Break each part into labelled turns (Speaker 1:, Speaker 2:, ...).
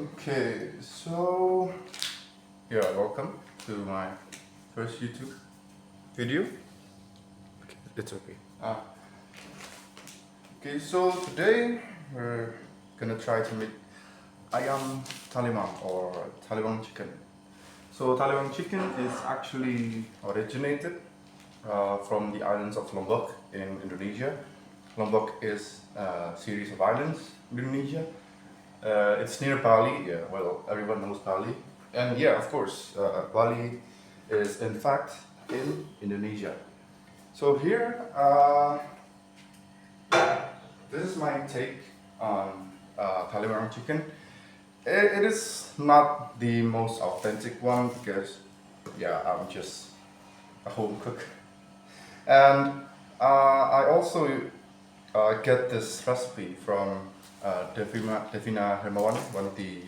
Speaker 1: Okay, so yeah, welcome to my first YouTube video. Okay, it's okay. Okay, so today we're gonna try to make Ayam Taliwang or Taliwang chicken. So Taliwang chicken is actually originated from the islands of Lombok in Indonesia. Lombok is a series of islands in Indonesia. It's near Bali. Yeah, well, everyone knows Bali, and yeah, of course, Bali is in fact in Indonesia. So here, this is my take on Taliwang chicken. It is not the most authentic one because, yeah, I'm just a home cook, and I also get this recipe from Devina Hermawan, one of the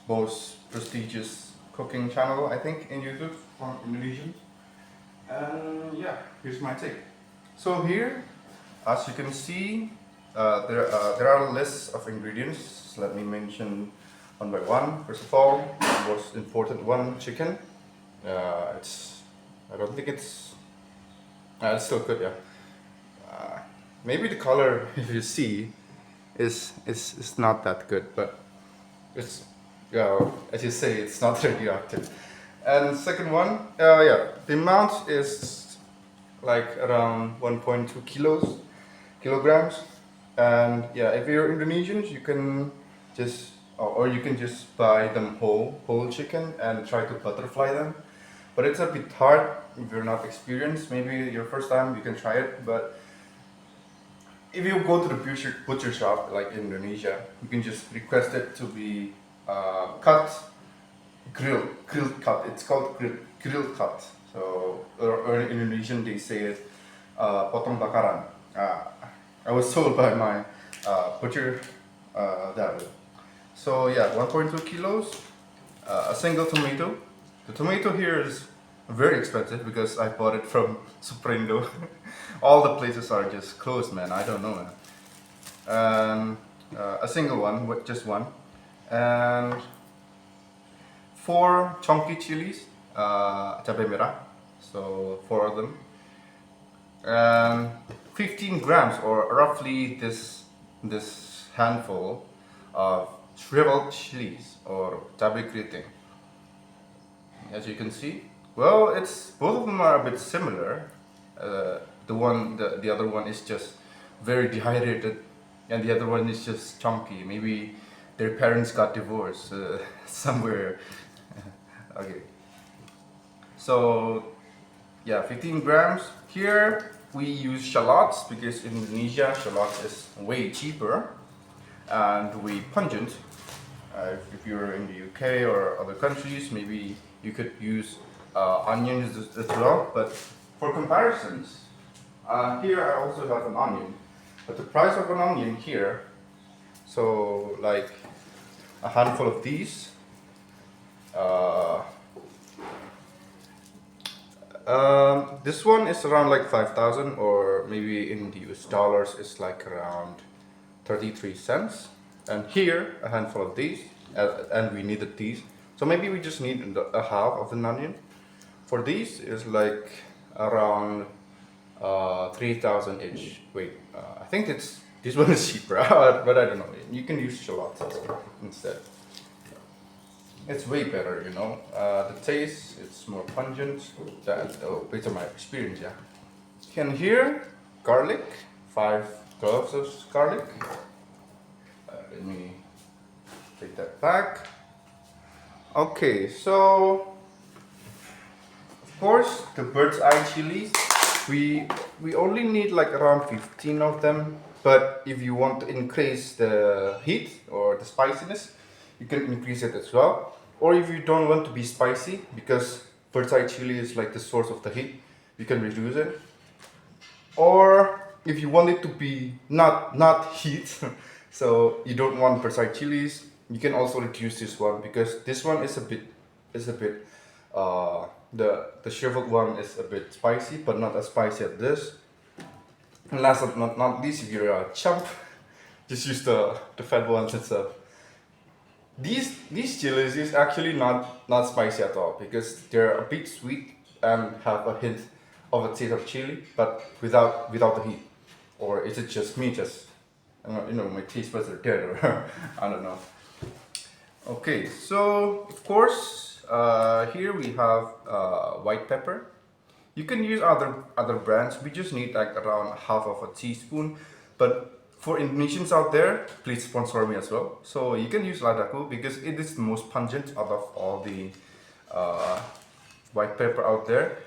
Speaker 1: most prestigious cooking channel I think in YouTube from Indonesian. And yeah, here's my take. So here, as you can see, there are lists of ingredients. Let me mention one by one. First of all, the most important one, chicken. I don't think it's still good, yeah. Maybe the color, if you see, is not that good, but it's, yeah, as you say, it's not radioactive. And second one, yeah, the amount is like around 1.2 kilograms. And yeah, if you're Indonesians, you can just or you can just buy them whole chicken and try to butterfly them. But it's a bit hard if you're not experienced. Maybe your first time you can try it, but if you go to the butcher shop like in Indonesia, you can just request it to be cut, grilled cut. It's called grilled cut. So or in Indonesian they say it potong bakaran. I was told by my butcher that way. So yeah, 1.2 kilos, a single tomato. The tomato here is very expensive because I bought it from Suprindo. All the places are just closed, man. I don't know, man. And a single one, with just one, and 4 chunky chilies, cabai merah. So 4 of them, and 15 grams or roughly this handful of shriveled chilies or cabai keriting. As you can see, well, it's both of them are a bit similar. The other one is just very dehydrated, and the other one is just chunky. Maybe their parents got divorced somewhere. Okay. So yeah, 15 grams. Here we use shallots because in Indonesia shallots is way cheaper and way pungent. If you're in the UK or other countries, maybe you could use onions as well. But for comparisons, here I also have an onion. But the price of an onion here, so like a handful of these, this one is around like 5,000, or maybe in the US dollars it's like around 33 cents. And here, a handful of these, and we needed these. So maybe we just need a half of an onion. For these is like around 3,000 each. Wait, I think this one is cheaper, but I don't know. You can use shallots instead. It's way better, you know. The taste, it's more pungent. Based on my experience, yeah. And here, garlic, 5 cloves of garlic. Let me take that back. Okay, so of course the bird's eye chilies, we only need like around 15 of them. But if you want to increase the heat or the spiciness, you can increase it as well. Or if you don't want to be spicy, because bird's eye chili is like the source of the heat, you can reduce it. Or if you want it to be not heat, so you don't want bird's eye chilies, you can also reduce this one because this one is a bit the shriveled one is a bit spicy, but not as spicy as this. And last but not least, if you're a chump, just use the fat ones itself. These chilies is actually not spicy at all because they're a bit sweet and have a hint of a taste of chili, but without the heat. Or is it just me? Just my taste buds are dead, or I don't know. Okay, so of course, here we have white pepper. You can use other brands. We just need like around half of a teaspoon. But for Indonesians out there, please sponsor me as well. So you can use ladaku because it is the most pungent out of all the uh, white pepper out there.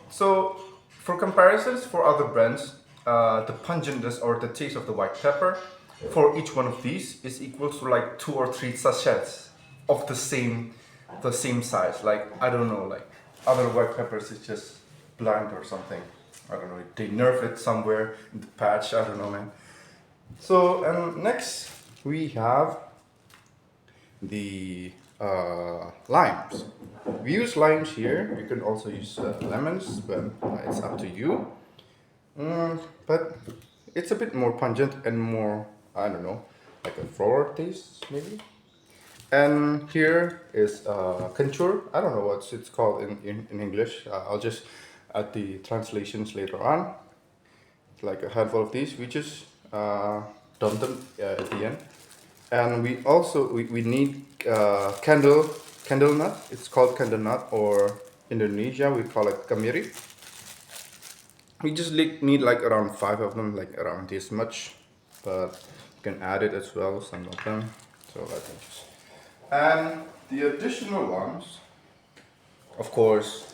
Speaker 1: So for comparisons for other brands, the pungentness or the taste of the white pepper for each one of these is equal to like 2 or 3 sachets of the same size. Like I don't know, like other white peppers is just bland or something. I don't know. They nerf it somewhere in the patch. I don't know, man. So next we have the limes. We use limes here. You can also use lemons, but it's up to you. But it's a bit more pungent and more, I don't know, like a floral taste maybe. And here is kencur. I don't know what it's called in English. I'll just add the translations later on. It's like a handful of these. We just dump them at the end. And we need candle nut. It's called candle nut, or Indonesia we call it kamiri. We just need like around 5 of them, like around this much, but you can add it as well, some of them. So let me just. And the additional ones, of course,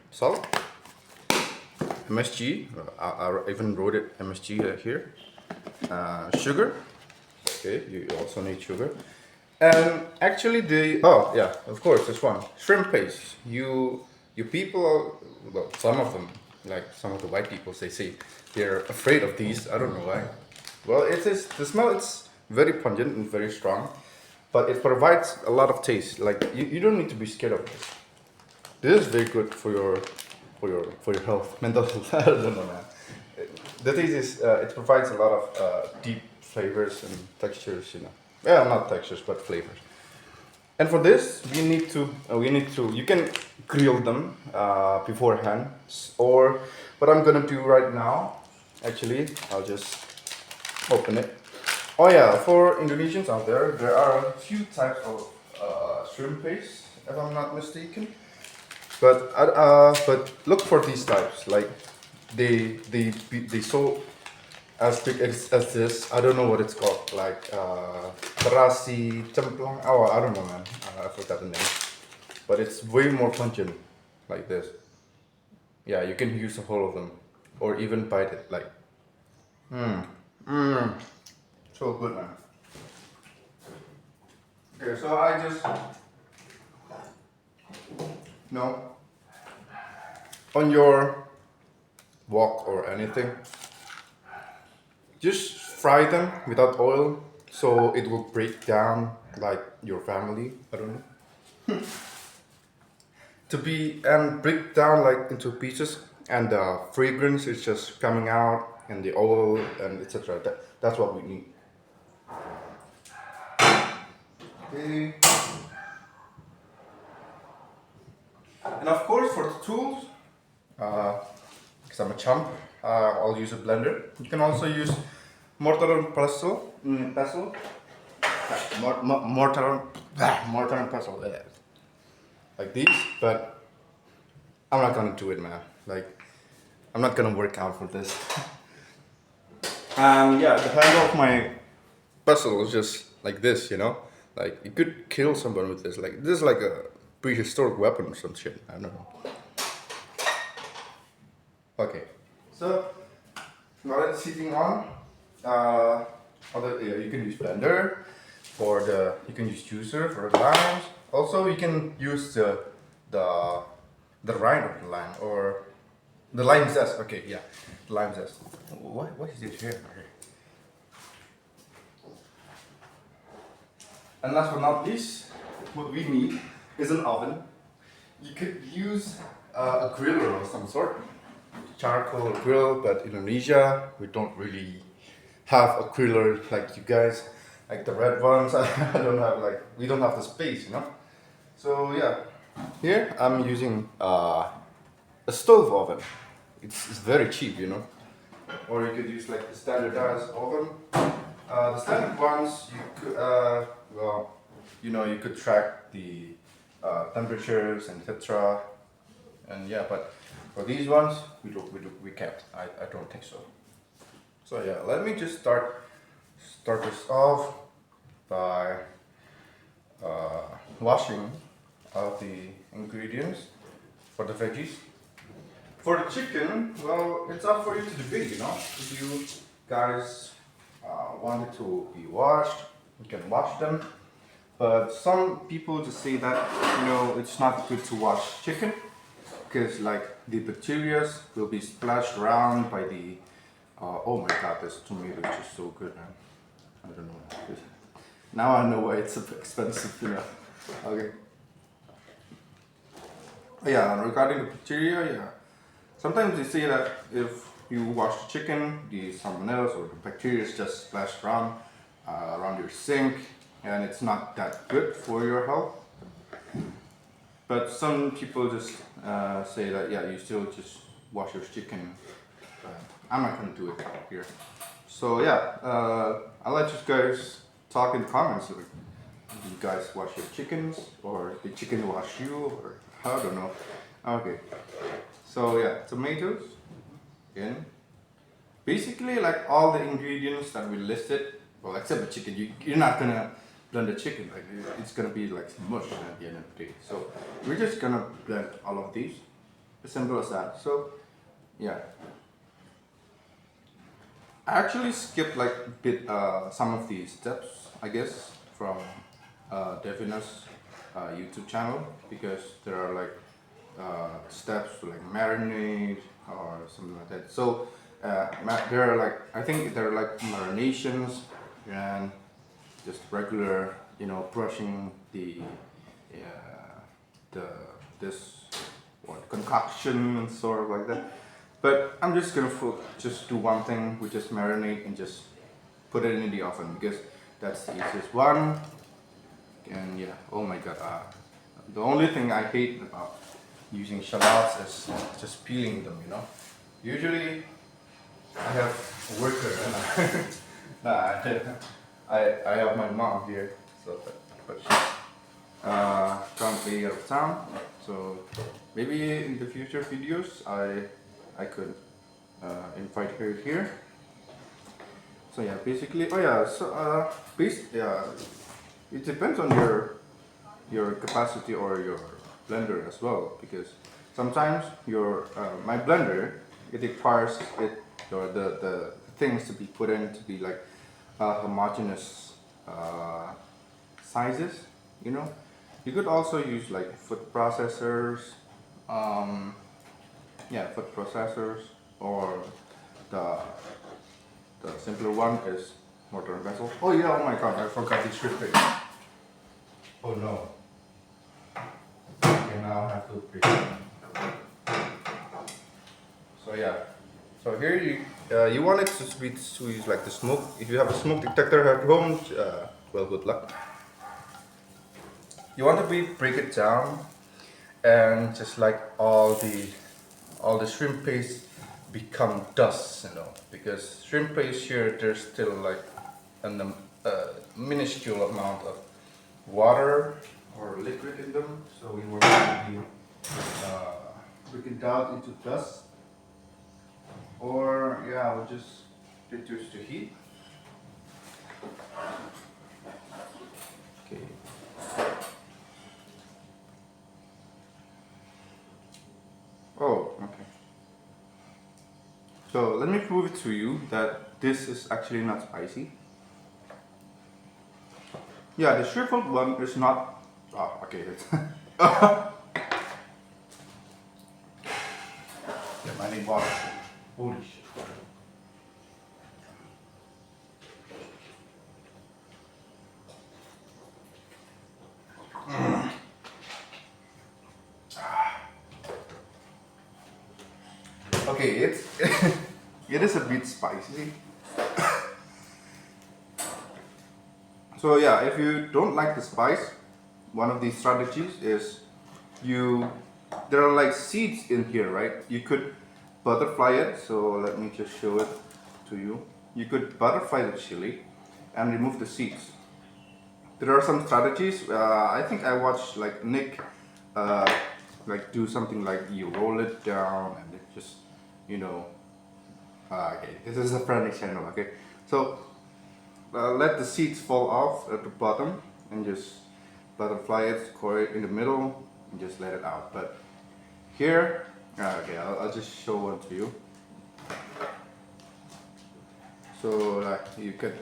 Speaker 1: salt, MSG. I even wrote it MSG here. Sugar. Okay, you also need sugar. And actually, of course, this one, shrimp paste. You people, well, some of them, like some of the white people, they say they're afraid of these. I don't know why. Well, it is the smell. It's very pungent and very strong, but it provides a lot of taste. Like you don't need to be scared of this. This is very good for your health, mental health. I don't know, man. The thing is, it provides a lot of deep flavors and textures. Well, not textures, but flavors. And for this, you can grill them beforehand, or what I'm gonna do right now. Actually, I'll just open it. Oh yeah, for Indonesians out there are a few types of shrimp paste, if I'm not mistaken. But look for these types. Like they so as big as this. I don't know what it's called. Like terasi, cemplang. Oh, I don't know, man. I forgot the name. But it's way more pungent, like this. Yeah, you can use the whole of them, or even bite it. Like, so good, man. Okay, so I just no on your wok or anything. Just fry them without oil, so it will break down like your family. I don't know. To be and break down like into pieces, and the fragrance is just coming out, and the oil and etc. That's what we need. Okay. And of course, for the tools, because I'm a chump, I'll use a blender. You can also use mortar and pestle, mortar and pestle, yeah. Like these. But I'm not gonna do it, man. Like, I'm not gonna work out for this. Yeah, the handle of my pestle is just like this, Like, you could kill someone with this. Like, this is like a prehistoric weapon or some shit. I don't know. Okay, so now it's sitting on. You can use blender you can use juicer for the limes. Also, you can use the rind of the lime, or the lime zest. Okay, yeah, the lime zest. What is it here? Okay. And last but not least, what we need is an oven. You could use a griller of some sort, charcoal grill, but in Indonesia we don't really have a griller like you guys. Like the red ones, I don't have like, we don't have the space, you know. So yeah, here I'm using a stove oven. It's very cheap, you know. Or you could use like the standardized oven. The standard ones, you could, well, you know, you could track the temperatures and etc. And yeah, but for these ones, we can't. I don't think so. So yeah, let me just start this off by washing all the ingredients for the veggies. For the chicken, well, it's up for you to debate, you know. If you guys want it to be washed, you can wash them. But some people just say that, you know, it's not good to wash chicken because like the bacteria will be splashed around by the, oh my god, this tomato is just so good, man. I don't know. Now I know why it's so expensive, you know. Okay. Yeah, and regarding the bacteria, yeah. Sometimes they say that if you wash the chicken, the salmonella or the bacteria just splashed around around your sink, and it's not that good for your health. But some people just say that yeah, you still just wash your chicken. I'm not gonna do it here. So yeah, I'll let you guys talk in the comments. Like, do you guys wash your chickens, or the chicken wash you, or I don't know. Okay. So yeah, tomatoes in. Basically, like all the ingredients that we listed, well, except the chicken, you're not gonna blend the chicken. Like it's gonna be like mush at the end of the day. So we're just gonna blend all of these. As simple as that. So yeah, I actually skipped like a bit some of these steps, I guess, from Devina's YouTube channel because there are like steps to like marinade or something like that. So there are like, I think there are like marinations and just regular, you know, brushing the the this what concoction and sort of like that. But I'm just gonna just do one thing, we just marinate and just put it in the oven because that's the easiest one. And yeah, oh my god, the only thing I hate about using shallots is just peeling them, you know. Usually I have a worker and I have my mom here, so but she's currently out of town. So maybe in the future videos I could invite her here. So yeah, basically, oh yeah, so yeah, it depends on your capacity or your blender as well, because sometimes your my blender, it requires it or the things to be put in to be like homogeneous sizes, you know. You could also use like food processors, yeah, food processors, or the simpler one is mortar and pestle. Oh yeah, oh my god, I forgot the shrimp paste. Oh no. Okay, now I have to prepare. So yeah, so here you want it to use like the smoke. If you have a smoke detector at home, well, good luck. You want to break it down, and just like all the shrimp paste become dust, you know, because shrimp paste here there's still like a minuscule amount of water or liquid in them, so we want to be break it down into dust, or yeah, we'll just reduce the heat. Okay. Oh, okay. So let me prove it to you that this is actually not spicy. Yeah, the shriveled one is not. Oh, okay. Yeah, I need water. Holy shit. Okay, it's it is a bit spicy. So yeah, if you don't like the spice, one of the strategies is there are like seeds in here, right? You could butterfly it. So let me just show it to you. You could butterfly the chili and remove the seeds. There are some strategies. I think I watched like Nick uh, like do something like you roll it down and it just, you know, okay, this is a friendly channel, okay? So let the seeds fall off at the bottom and just butterfly it, score it in the middle and just let it out. But here, okay, I'll just show one to you. So like you could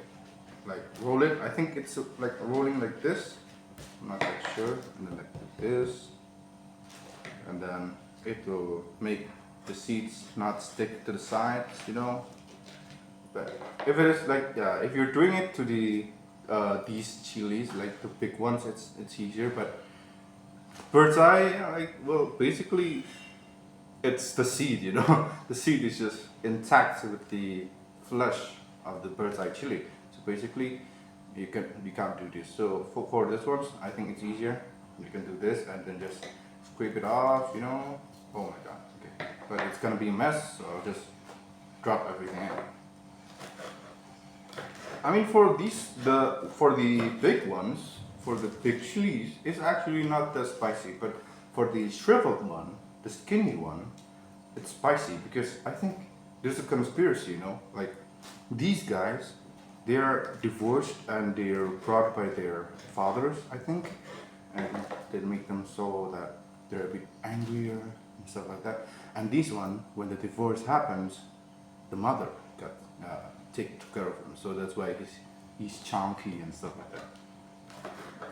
Speaker 1: like roll it. I think it's like rolling like this. I'm not quite sure. And then like this, and then it will make the seeds not stick to the sides, you know. But if it is like if you're doing it to these chilies, like the big ones, it's easier. But bird's eye, like, well, basically it's the seed, you know. The seed is just intact with the flesh of the bird's eye chili. So basically, you can't do this. So for this ones, I think it's easier. You can do this and then just scrape it off, you know. Oh my god, okay. But it's gonna be a mess, so I'll just drop everything in. I mean, for the big ones, for the big chilies, it's actually not that spicy. But for the shriveled one, the skinny one, it's spicy because I think there's a conspiracy, you know. Like these guys, they're divorced and they're brought by their fathers, I think, and they make them so that they're a bit angrier and stuff like that. And this one, when the divorce happens, the mother got took care of him, so that's why he's chunky and stuff like that.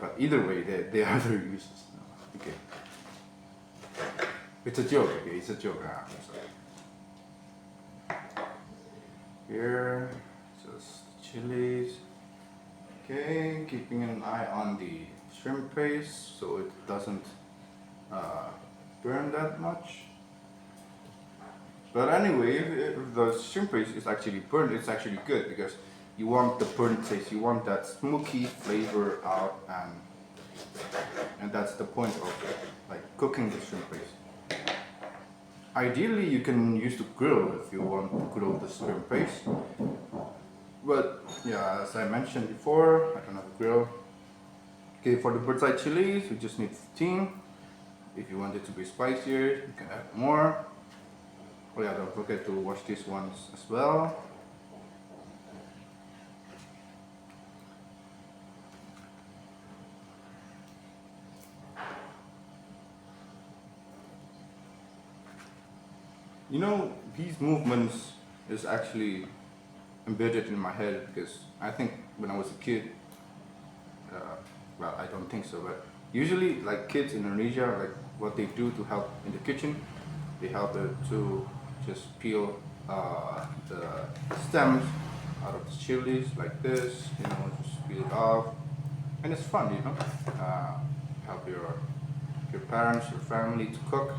Speaker 1: But either way, they are very useless. Okay, it's a joke. Okay, it's a joke. I'm sorry. Here, just chilies. Okay, keeping an eye on the shrimp paste so it doesn't burn that much. But anyway, if the shrimp paste is actually burnt, it's actually good because you want the burnt taste, you want that smoky flavor out, and that's the point of like cooking the shrimp paste. Ideally, you can use the grill if you want to grill the shrimp paste. But yeah, as I mentioned before, I don't have a grill. Okay, for the bird's eye chilies, we just need 15. If you want it to be spicier, you can add more. Oh yeah, don't forget to wash these ones as well. You know, these movements is actually embedded in my head because I think when I was a kid, well, I don't think so, but usually like kids in Indonesia, like what they do to help in the kitchen, they help it to just peel the stems out of the chilies like this, you know, just peel it off, and it's fun, you know. Help your parents, your family to cook.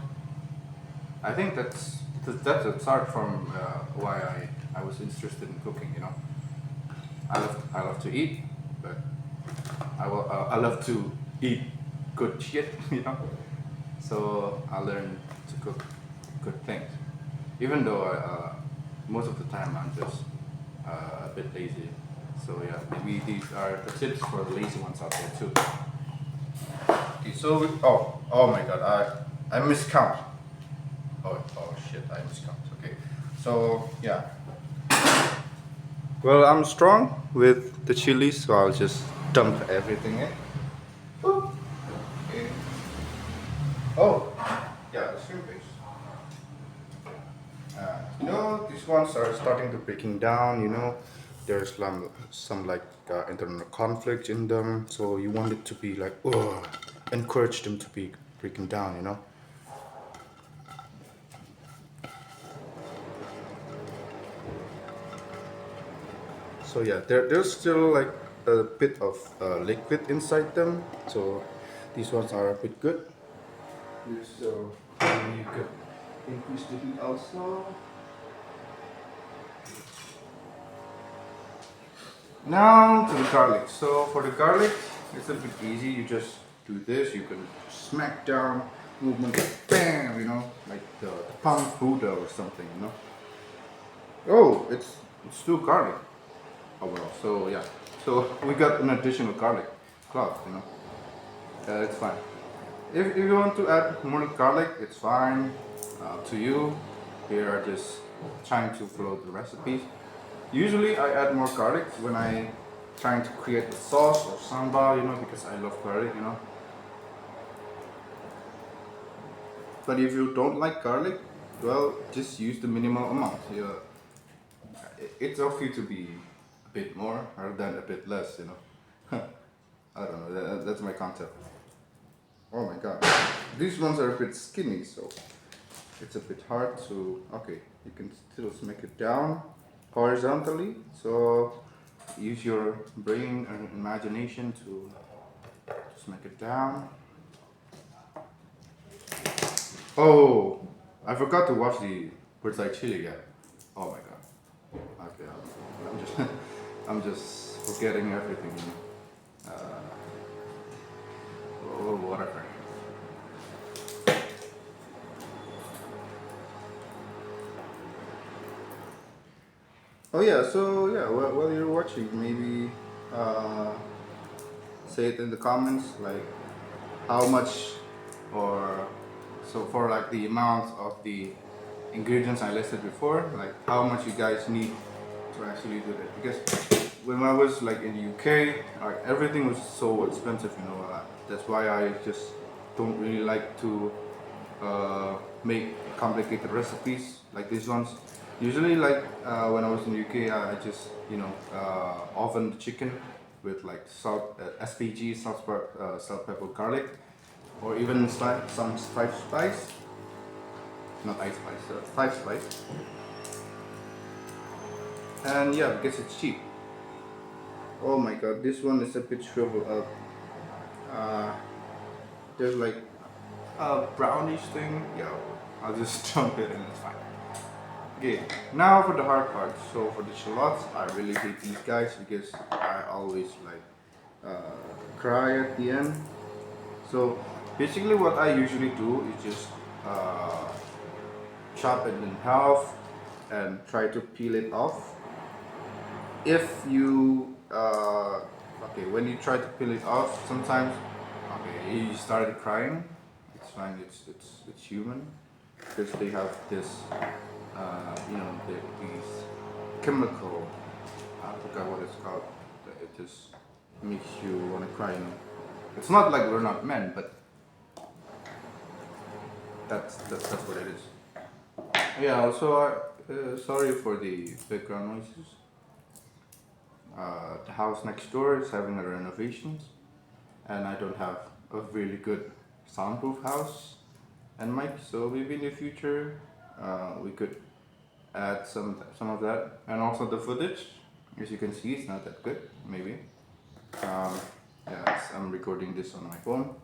Speaker 1: I think that's a start from why I was interested in cooking, you know. I love to eat, but I love to eat good shit, you know. So I learned to cook good things, even though most of the time I'm just a bit lazy. So yeah, maybe these are the tips for the lazy ones out there too. Okay, so oh my god, I miscount. Oh shit, I miscount. Okay, so yeah. Well, I'm strong with the chilies, so I'll just dump everything in. Boop. Okay. Oh, yeah, the shrimp paste. You know, these ones are starting to breaking down. You know, there's some like internal conflict in them, so you want it to be like, oh, encourage them to be breaking down. You know. So yeah, there's still like a bit of liquid inside them, so these ones are a bit good. So you could increase the heat also. Now to the garlic. So for the garlic, it's a bit easy. You just do this. You can smack down movement, bam. You know, like the palm Buddha or something. You know. Oh, it's still garlic. Oh well. So yeah. So we got an additional garlic clove. You know. It's fine. If you want to add more garlic, it's fine. To you. Here I just trying to follow the recipes. Usually I add more garlic when I trying to create a sauce or sambal, you know, because I love garlic, you know. But if you don't like garlic, well, just use the minimal amount. Yeah, it's okay to be a bit more rather than a bit less, you know. I don't know. That's my concept. Oh my god, these ones are a bit skinny, so it's a bit hard to. Okay, you can still smack it down horizontally. So use your brain and imagination to smack it down. Oh, I forgot to wash the bird's eye chili yet. Oh my god. Okay, I'm just I'm just forgetting everything. Oh, whatever. Oh yeah, so yeah, while you're watching, maybe uh, say it in the comments, like how much, or so for like the amount of the ingredients I listed before, like how much you guys need to actually do that. Because when I was like in the UK, like everything was so expensive, you know. That's why I just don't really like to make complicated recipes like these ones. Usually, like when I was in UK, I just oven the chicken with like salt, SPG, salt, pepper, garlic, or even some five spice, not ice spice, five spice. And yeah, because it's cheap. Oh my god, this one is a bit shriveled up. Uh, there's like a brownish thing. Yeah, I'll just dump it and it's fine. Okay, now for the hard part. So for the shallots, I really hate these guys because I always like cry at the end. So basically, what I usually do is just uh, chop it in half and try to peel it off. If you okay, when you try to peel it off, sometimes okay, you started crying. It's fine. It's human because they have this these chemical. I forgot what it's called. It just makes you want to cry. You know? It's not like we're not men, but that's what it is. Yeah. Also, sorry for the background noises. The house next door is having a renovations, and I don't have a really good soundproof house and mic. So maybe in the future, we could add some of that, and also the footage. As you can see, it's not that good. Maybe. Um, yeah, I'm recording this on my phone.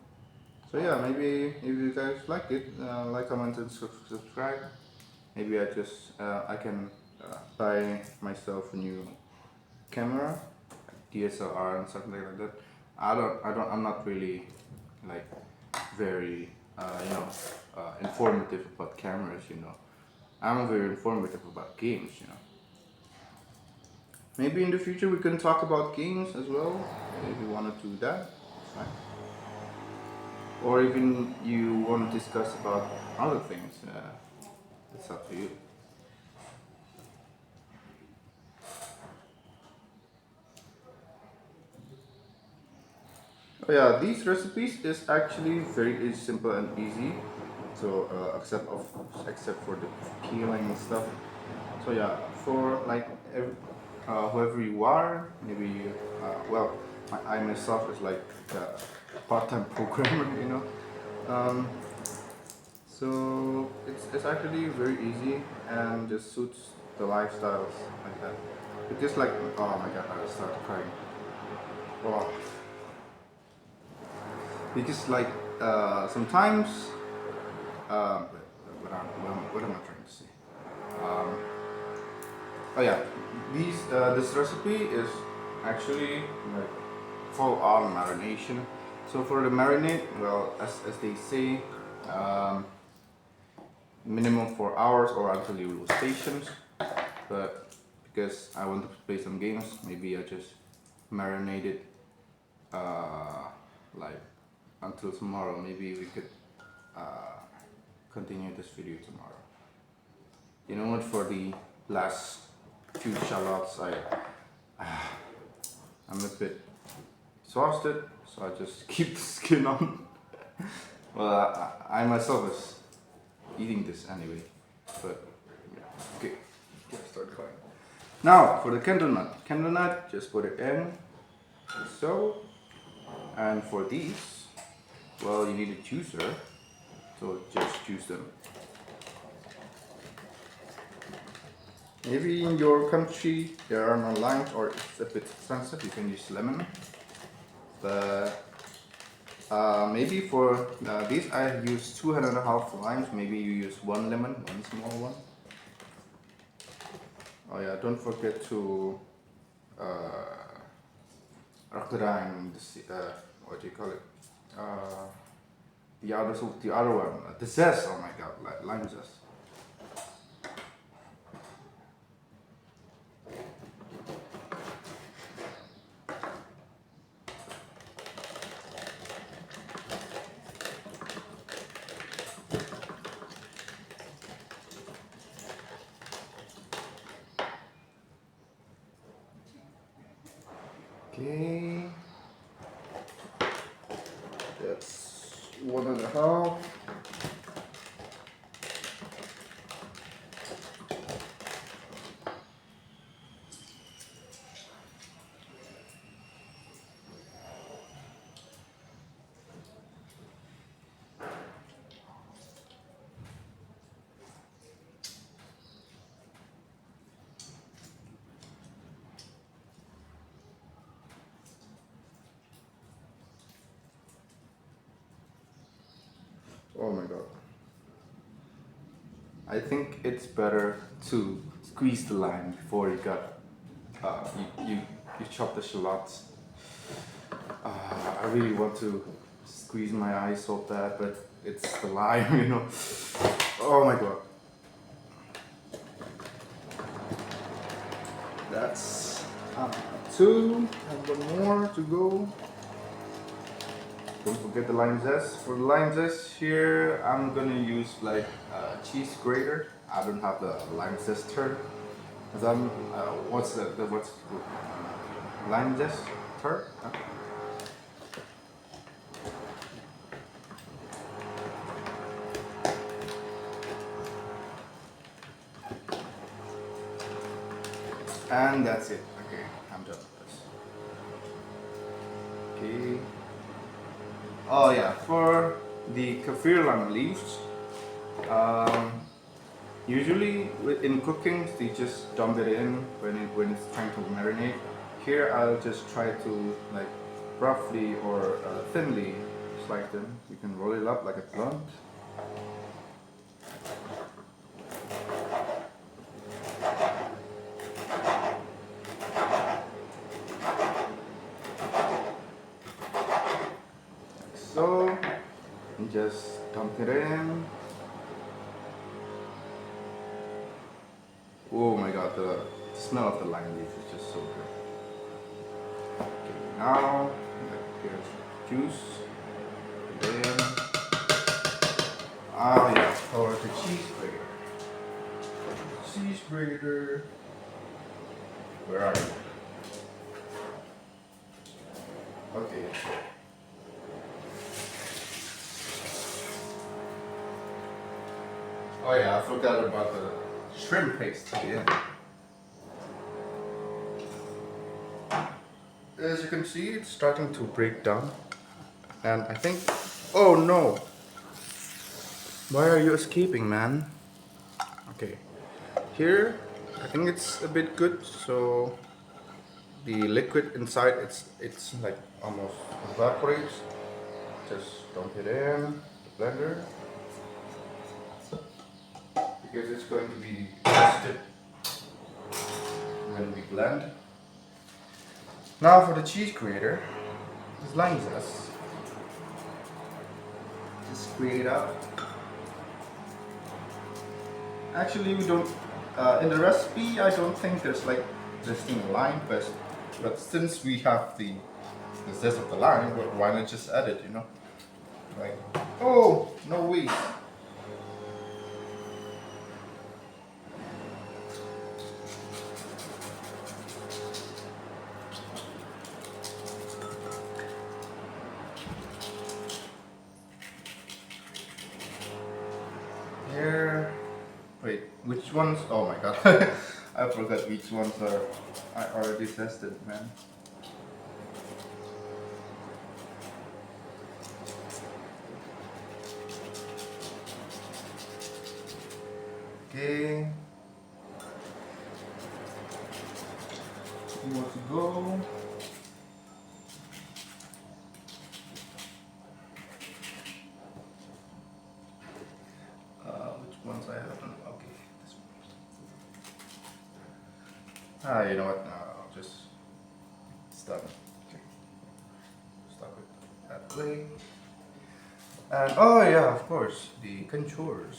Speaker 1: So yeah, maybe if you guys like it, like, comment, and subscribe. Maybe I can buy myself a new camera, DSLR and something like that. I'm not really like very informative about cameras. You know, I'm very informative about games. You know, maybe in the future we can talk about games as well. If you want to do that, it's fine. Or even you want to discuss about other things. It's up to you. Oh yeah, these recipes is actually very simple and easy. So except for the peeling and stuff. So yeah, for like whoever you are, maybe I myself is like a part-time programmer, you know. Um, so it's actually very easy and just suits the lifestyles like that. It's just like oh my god, I started crying. Oh, because like sometimes what am I trying to say? Um, oh yeah, this recipe is actually like full on marination. So for the marinade, well, as they say, minimum 4 hours or until you lose patience. But because I want to play some games, maybe I just marinate it like until tomorrow. Maybe we could continue this video tomorrow. You know what? For the last few shallots, I'm a bit exhausted, so I just keep the skin on. Well, I myself is eating this anyway, but yeah. Okay, let's start going. Now for the candle nut. Candle nut, just put it in, like so. And for these, well, you need a juicer, so just juice them. Maybe in your country there are no limes or it's a bit expensive, you can use lemon. But maybe for these I use 2.5 limes, maybe you use 1 lemon, 1 small one. Oh yeah, don't forget to grind what do you call it? The other one, the zest, oh my god, like lime zest. Okay, that's 1.5. Oh my god. I think it's better to squeeze the lime before you got you chop the shallots. I really want to squeeze my eyes so bad, but it's the lime, you know. Oh my god. That's 2. Have 1 more to go. Don't forget the lime zest. For the lime zest here, I'm gonna use like a cheese grater. I don't have the lime zester. Cause I'm what's the lime zester? Huh? And that's it. Okay, I'm done with this. Okay. Oh yeah, for the kaffir lime leaves, usually in cooking they just dump it in when it's trying to marinate. Here I'll just try to like roughly or thinly slice them. You can roll it up like a blunt. So, and just dump it in. Oh my god, the smell of the lime leaf is just so good. Okay, now here's juice. Then, yeah, for the cheese grater. Cheese grater. Where are you? Okay. Oh yeah, I forgot about the shrimp paste. Yeah. As you can see, it's starting to break down. And I think, oh no! Why are you escaping, man? Okay. Here, I think it's a bit good, so the liquid inside, it's like almost evaporates. Just dump it in the blender. Because it's going to be tested when we blend. Now for the cheese grater, this line us. Just grate it up. Actually, we don't. In the recipe, I don't think there's like this thing lime, but since we have the zest of the lime, why not just add it? You know, like oh no way. Here, wait, which ones? Oh my god, I forgot which ones are. I already tested, man. Okay. You want to go? Which ones I haven't? Okay, this one. You know what? I'll just stop. Okay, stop it that way. And oh yeah, of course, the kencurs.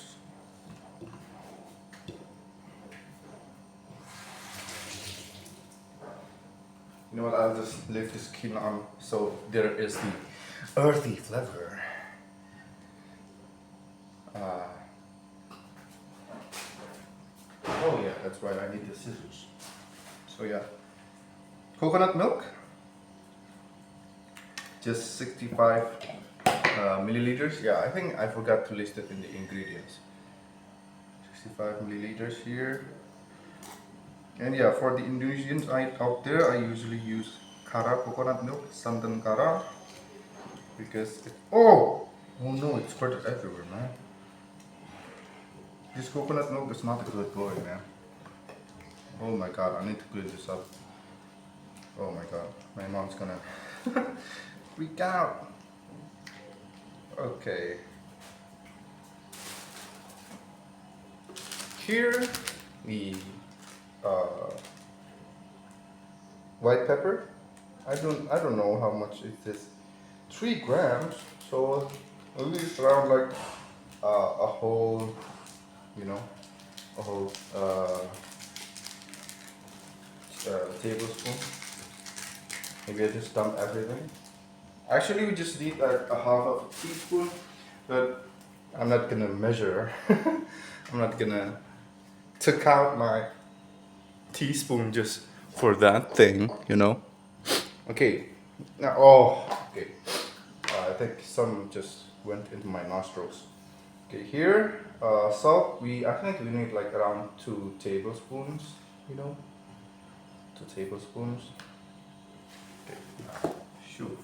Speaker 1: You know what? I'll just leave the skin on, so there is the earthy flavor. Oh yeah, that's right. I need the scissors. So yeah, coconut milk, just 65 milliliters. Yeah, I think I forgot to list it in the ingredients. 65 milliliters here. And yeah, for the Indonesians out there, I usually use Kara coconut milk, Santan Kara, because oh no, it's squirted everywhere, man. This coconut milk is not a good boy, man. Oh my god, I need to clean this up. Oh my god, my mom's gonna freak out. Okay. Here, the white pepper. I don't know how much is this. 3 grams. So at least around like a whole, you know, a whole tablespoon. Maybe I just dump everything. Actually, we just need like a half of a teaspoon, but I'm not gonna measure. I'm not gonna take out my teaspoon just for that thing, you know. Okay. Now, oh, okay. I think some just went into my nostrils. Okay, here, salt. I think we need like around 2 tablespoons. You know, 2 tablespoons. Okay, shoot.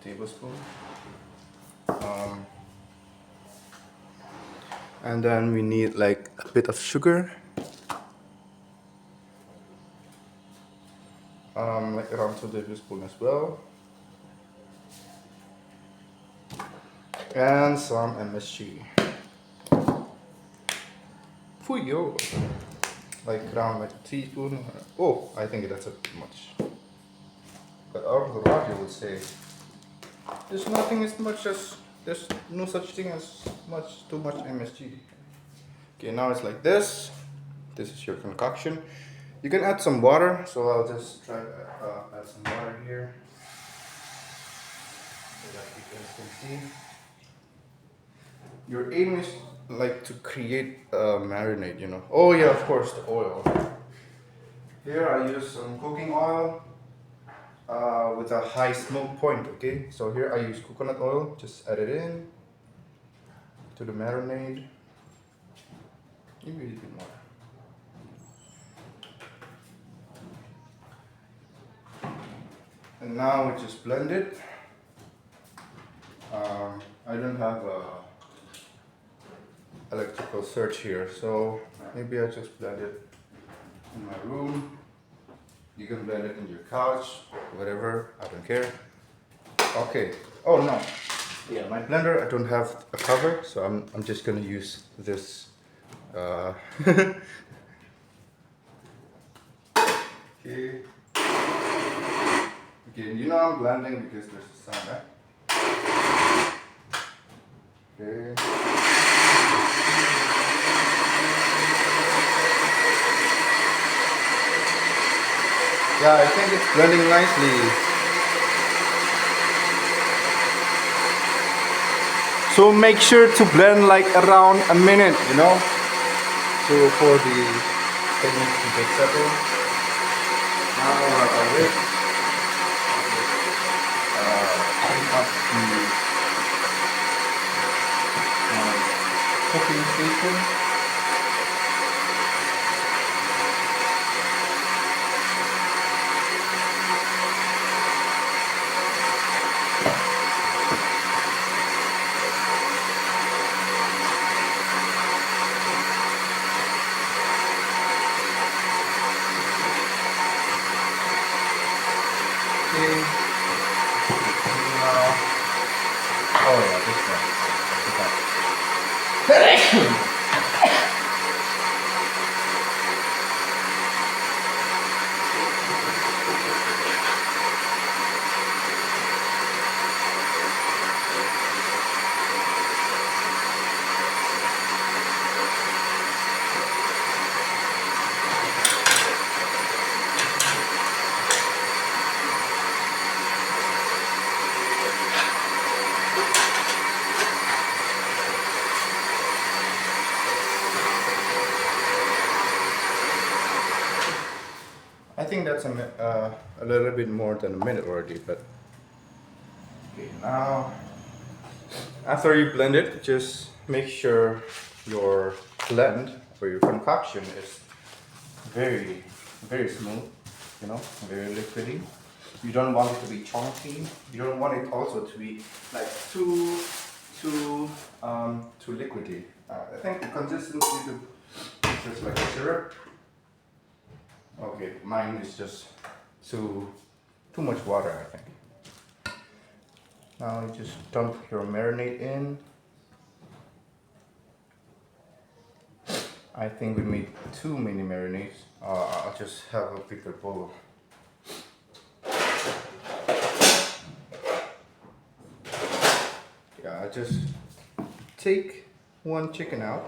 Speaker 1: Tablespoon. And then we need like a bit of sugar. Like around 2 tablespoons as well. And some MSG. Fuyo. Like around like a teaspoon. Oh, I think that's a bit much. But our Ravi would say there's nothing as much as there's no such thing as too much MSG. Okay, now it's like this. This is your concoction. You can add some water, so I'll just try add some water here, so that you guys can see. Your aim is like to create a marinade, you know. Oh yeah, of course, the oil. Here I use some cooking oil with a high smoke point, okay? So here I use coconut oil, just add it in to the marinade. Maybe a little bit more. And now we just blend it. I don't have a electrical search here, so maybe I just blend it in my room. You can blend it in your couch, whatever, I don't care. Okay, oh no. Yeah, my blender, I don't have a cover, so I'm just gonna use this Uh, okay. Okay, you know I'm blending because there's a sound, right? Okay. Yeah, I think it's blending nicely. So make sure to blend like around a minute, you know, so for the technique to get settled. Now I'll wait. Clean up the cooking station. Okay. Now, oh yeah, this one. Okay. I think that's a little bit more than a minute already, but okay, now after you blend it, just make sure your blend or your concoction is very, very smooth, you know, very liquidy. You don't want it to be chunky. You don't want it also to be like too liquidy. I think the consistency is just like a syrup. Okay, mine is just too much water, I think. Now you just dump your marinade in. I think we made too many marinades. I'll just have a bigger bowl. Yeah, I just take one chicken out.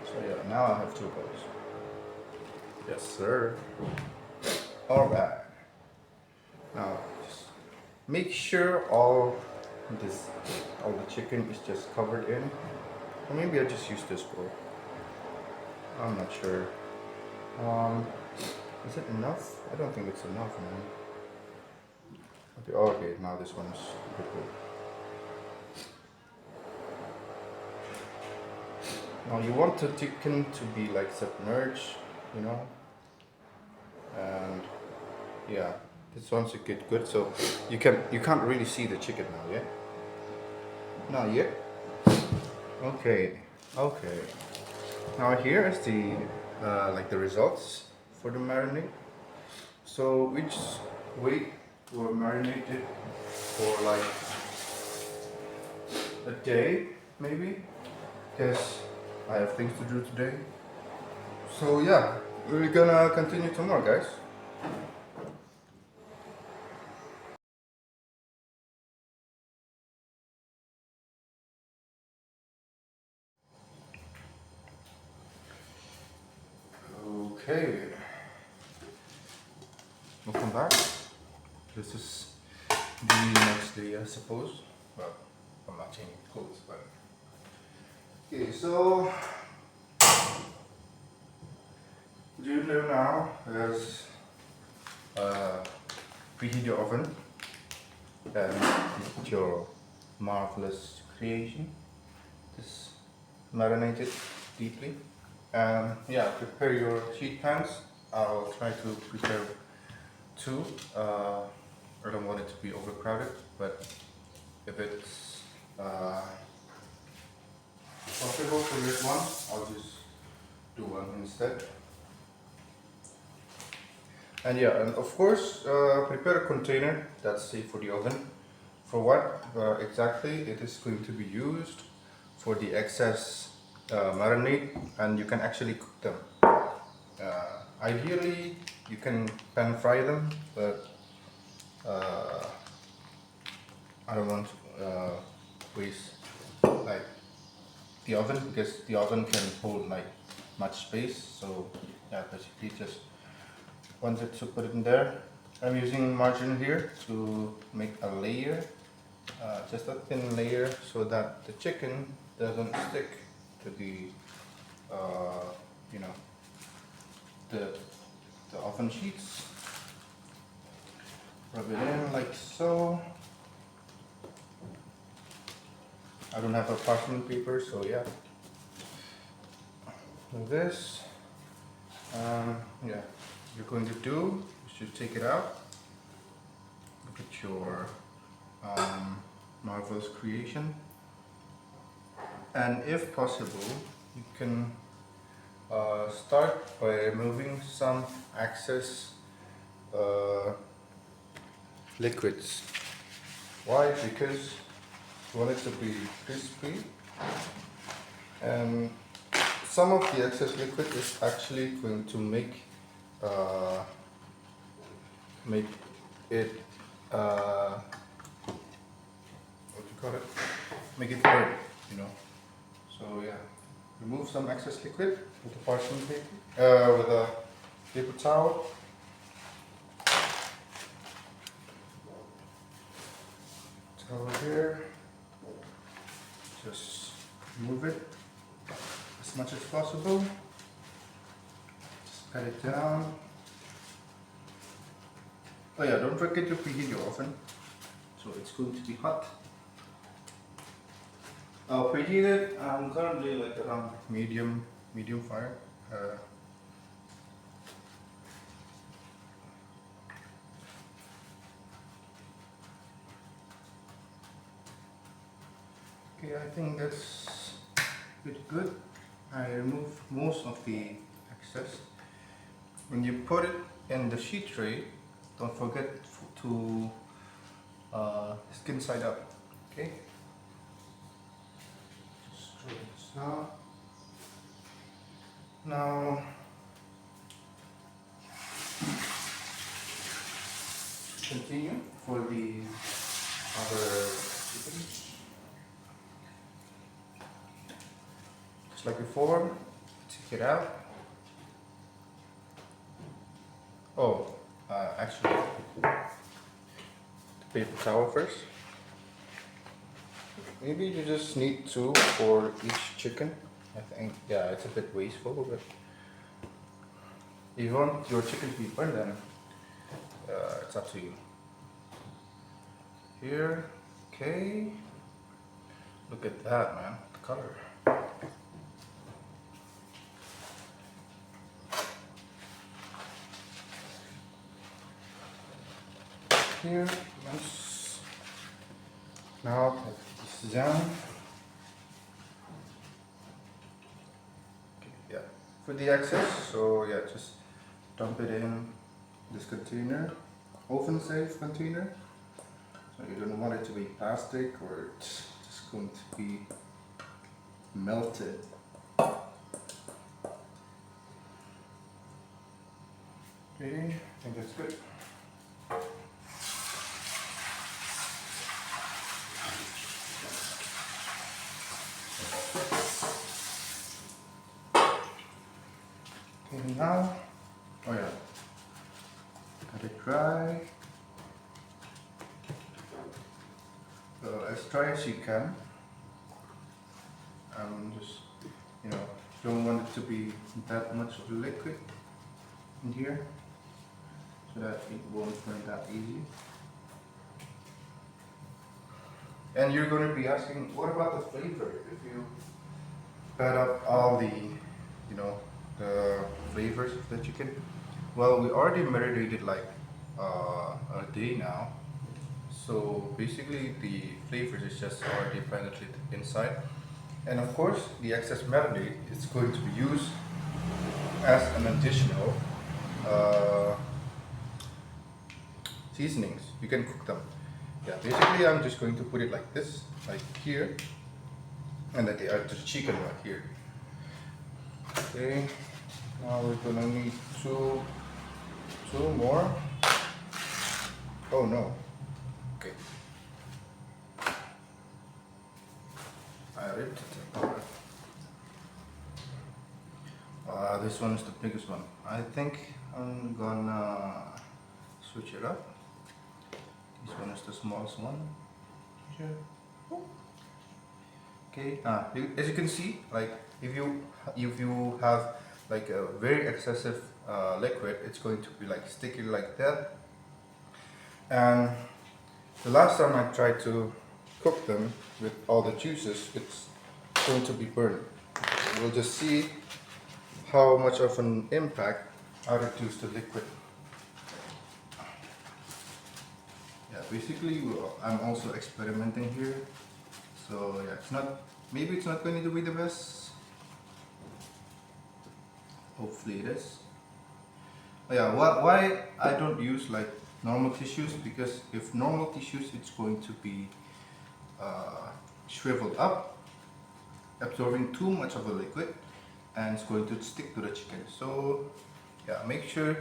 Speaker 1: So yeah, now I have two bowls. Yes, sir. All right. Now just make sure all the chicken is just covered in. Or maybe I'll just use this bowl. I'm not sure. Is it enough? I don't think it's enough, man. Okay, okay, now this one's good. Now you want the chicken to be like submerged, you know, and yeah, this one should get good. So you can't really see the chicken now, yeah? Not yet. Okay. Now here is the like the results for the marinade. So we just wait to marinate it for like a day, maybe, because I have things to do today. So yeah, we're gonna continue tomorrow, guys. Okay, welcome back. This is the next day, I suppose. Well, I'm not changing clothes, but okay. So what you do now is preheat your oven and it's your marvelous creation. Just marinate it deeply. Yeah, prepare your sheet pans. I'll try to prepare two. I don't want it to be overcrowded, but if it's possible for this one, I'll just do one instead. And yeah, and of course, prepare a container that's safe for the oven. For what exactly it is going to be used for the excess marinade, and you can actually cook them. Ideally, you can pan fry them, but I don't want to waste like the oven because the oven can hold like much space. So yeah, basically just wanted to put it in there. I'm using margarine here to make a layer, just a thin layer, so that the chicken doesn't stick to the, you know, the the oven sheets. Rub it in like so. I don't have a parchment paper, so yeah. Like this. Yeah, you're going to do is just take it out. Look at your marvelous creation. And if possible, you can start by removing some excess liquids. Why? Because you want it to be crispy, and some of the excess liquid is actually going to make it what do you call it? Make it burn, you know. So yeah, remove some excess liquid with a parchment paper, with a paper towel. Towel here. Just remove it as much as possible. Just pat it down. Oh yeah, don't forget to preheat your oven. So it's going to be hot. I'll preheat it. I'm currently like around medium fire. Okay, I think that's pretty good. I remove most of the excess. When you put it in the sheet tray, don't forget to skin side up. Okay. Just throw this out. Now, continue for the other chicken. Just like before, take it out. Oh, actually, the paper towel first. Maybe you just need 2 for each chicken. I think, yeah, it's a bit wasteful, but if you want your chicken to be burned, then it's up to you. Here, okay. Look at that, man, the color. Here, nice. Now put this down. Okay, yeah. For the excess, so yeah, just dump it in this container, oven safe container. So you don't want it to be plastic or it's just going to be melted. Okay, I think that's good. Okay, now, oh yeah, let it dry. As dry as you can. Just, you know, don't want it to be that much of liquid in here, so that it won't burn that easy. And you're going to be asking, what about the flavor? If you add up all the, you know, the flavors of the chicken. Well, we already marinated like a day now. So basically the flavors is just already penetrated inside. And of course the excess marinade is going to be used as an additional seasonings. You can cook them. Yeah, basically I'm just going to put it like this, like here, and then the chicken right here. Okay, now we're gonna need two more. Oh no. Okay. I ripped it apart. This one is the biggest one. I think I'm gonna switch it up. This one is the smallest one. Here. Okay. As you can see, like if you have like a very excessive liquid, it's going to be like sticky like that. And the last time I tried to cook them with all the juices, it's going to be burned. We'll just see how much of an impact I reduce the liquid. Yeah, basically I'm also experimenting here. So yeah, maybe it's not going to be the best. Hopefully it is. Oh yeah, why I don't use like normal tissues, because if normal tissues, it's going to be shriveled up, absorbing too much of the liquid, and it's going to stick to the chicken. So yeah, make sure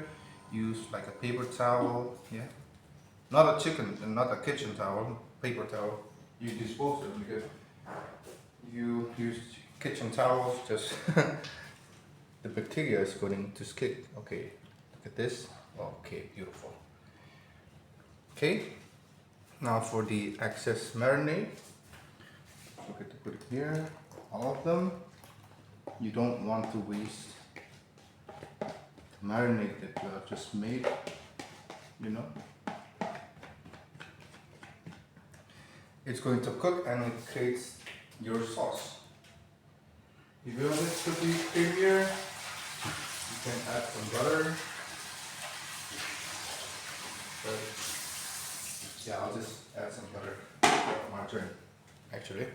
Speaker 1: use like a paper towel. Yeah, not a kitchen towel, paper towel. You dispose them, because you use kitchen towels, just the bacteria is going to stick. Okay, look at this. Okay, beautiful. Okay, now for the excess marinade. Look at, put it here, all of them. You don't want to waste the marinade that you have just made, you know. It's going to cook and it creates your sauce. If you want it to be creamier, you can add some butter. But yeah, I'll just add some butter, margarine, actually.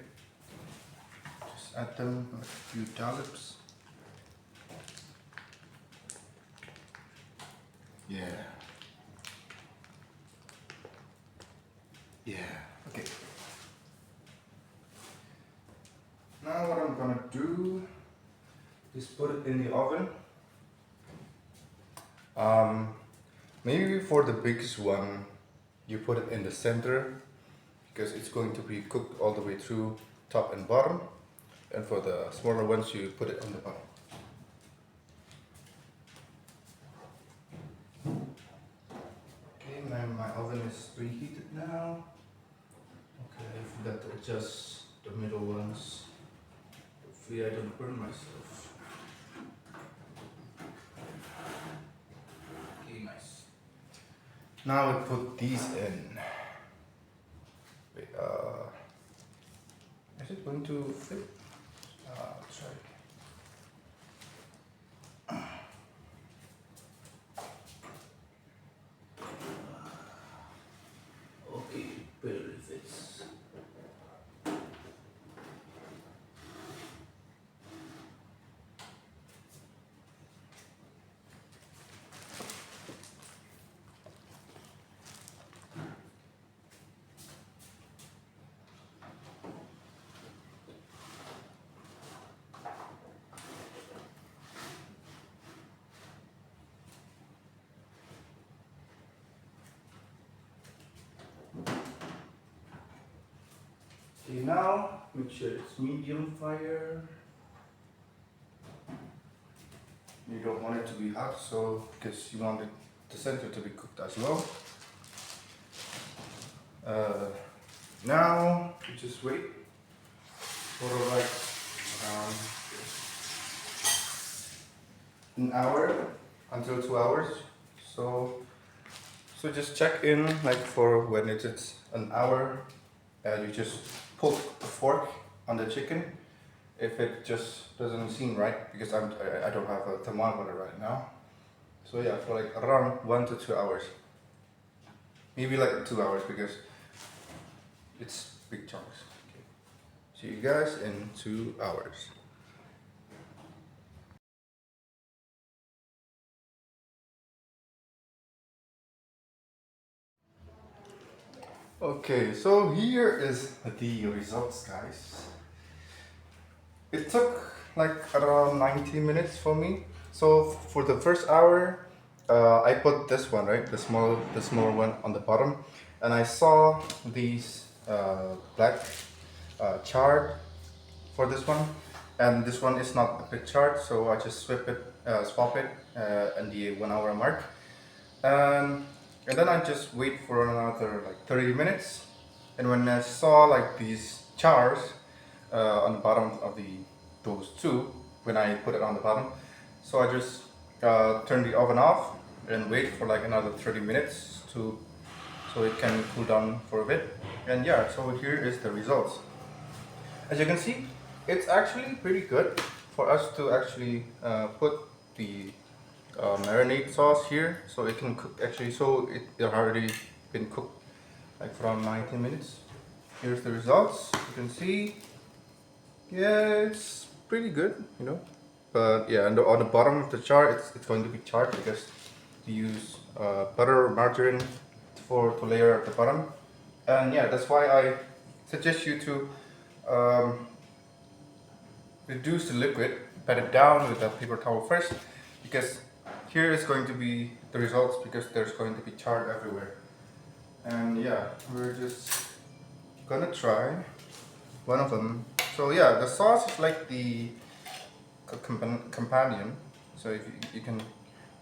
Speaker 1: Just add them a few dollops. Yeah. Yeah, okay. Now what I'm gonna do is put it in the oven. Maybe for the biggest one, you put it in the center, because it's going to be cooked all the way through, top and bottom. And for the smaller ones, you put it on the bottom. Okay, my oven is preheated now. Okay, I forgot to adjust the middle ones. Hopefully I don't burn myself. Okay, nice. Now I put these in. Wait, is it going to fit? Let's try. Okay, barely fits. Okay, now make sure it's medium fire. You don't want it to be hot, so because you want the center to be cooked as well. Now you just wait for like an hour until 2 hours. So just check in like for when it's an hour, and you just poke the fork on the chicken if it just doesn't seem right, because I don't have a thermometer right now. So yeah, for like around 1 to 2 hours, maybe like 2 hours, because it's big chunks. Okay. See you guys in 2 hours. Okay, so here is the results, guys. It took like around 90 minutes for me. So for the first hour, I put this one, right, the smaller one on the bottom, and I saw these black chart for this one, and this one is not a bit chart, so I just swap it in the 1 hour mark, and then I just wait for another like 30 minutes, and when I saw like these chars on the bottom of those two, when I put it on the bottom, so I just turn the oven off and wait for like another 30 minutes so it can cool down for a bit. And yeah, so here is the results. As you can see, it's actually pretty good for us to actually put the marinade sauce here, so it can cook actually. So it already been cooked like for around 19 minutes. Here's the results. You can see, yeah, it's pretty good, you know. But yeah, and on the bottom of the jar, it's going to be charred because we use butter or margarine to layer at the bottom. And yeah, that's why I suggest you to reduce the liquid, pat it down with a paper towel first, because here is going to be the results, because there's going to be char everywhere. And yeah, we're just gonna try one of them. So yeah, the sauce is like the companion. So if you can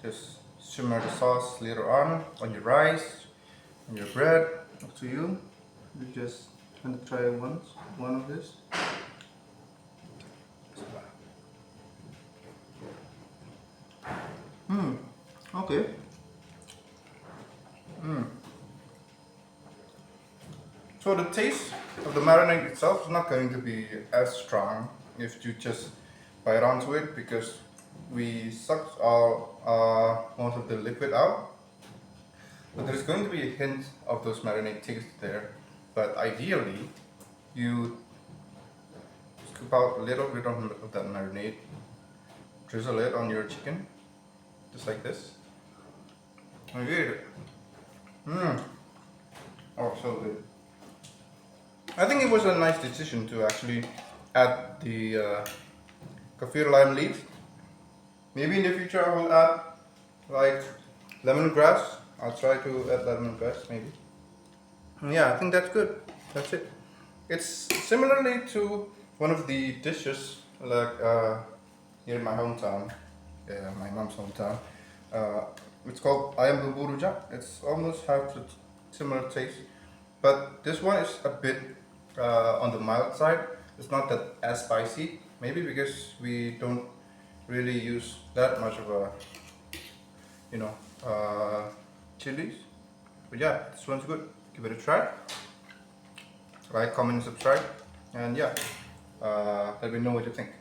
Speaker 1: just simmer the sauce later on your rice, on your bread, up to you. You just gonna try one of this. Okay. So the taste of the marinade itself is not going to be as strong if you just bite onto it, because we sucked all most of the liquid out. But there's going to be a hint of those marinade taste there. But ideally, you scoop out a little bit of that marinade, drizzle it on your chicken, just like this. And you eat it. Oh, so good. I think it was a nice decision to actually add the kaffir lime leaves. Maybe in the future I will add like lemongrass. I'll try to add lemongrass maybe. Yeah, I think that's good. That's it. It's similarly to one of the dishes like here in my hometown, my mom's hometown. It's called Ayam Taliwang. It's almost have the similar taste, but this one is a bit on the mild side. It's not that as spicy. Maybe because we don't really use that much of a, you know, chilies. But yeah, this one's good. Give it a try. Like, comment, and subscribe, and yeah, let me know what you think.